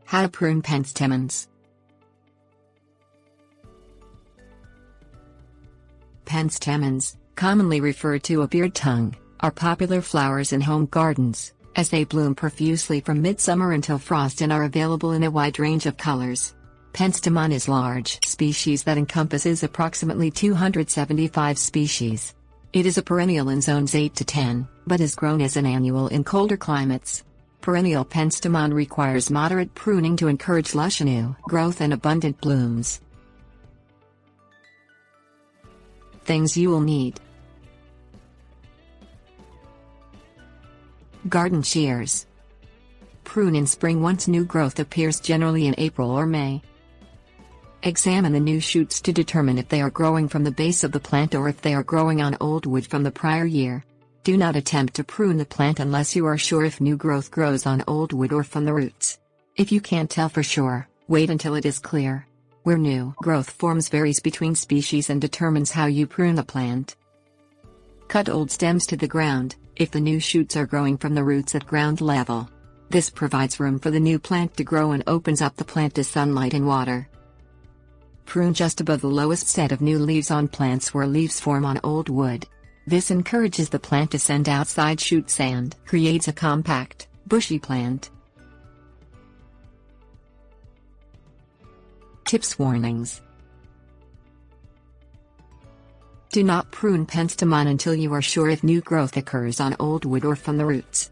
How to prune Penstemons. Penstemons, commonly referred to as beard tongue, are popular flowers in home gardens, as they bloom profusely from midsummer until frost and are available in a wide range of colors. Penstemon is a large species that encompasses approximately 275 species. It is a perennial in zones 8 to 10, but is grown as an annual in colder climates. Perennial Penstemon requires moderate pruning to encourage lush new growth and abundant blooms. Things you will need: garden shears. Prune in spring once new growth appears, generally in April or May. Examine the new shoots to determine if they are growing from the base of the plant or if they are growing on old wood from the prior year. Do not attempt to prune the plant unless you are sure if new growth grows on old wood or from the roots. If you can't tell for sure, wait until it is clear. Where new growth forms varies between species and determines how you prune the plant. Cut old stems to the ground, if the new shoots are growing from the roots at ground level. This provides room for the new plant to grow and opens up the plant to sunlight and water. Prune just above the lowest set of new leaves on plants where leaves form on old wood. This encourages the plant to send outside shoots and creates a compact, bushy plant. Tips. Warnings. Do not prune Penstemon until you are sure if new growth occurs on old wood or from the roots.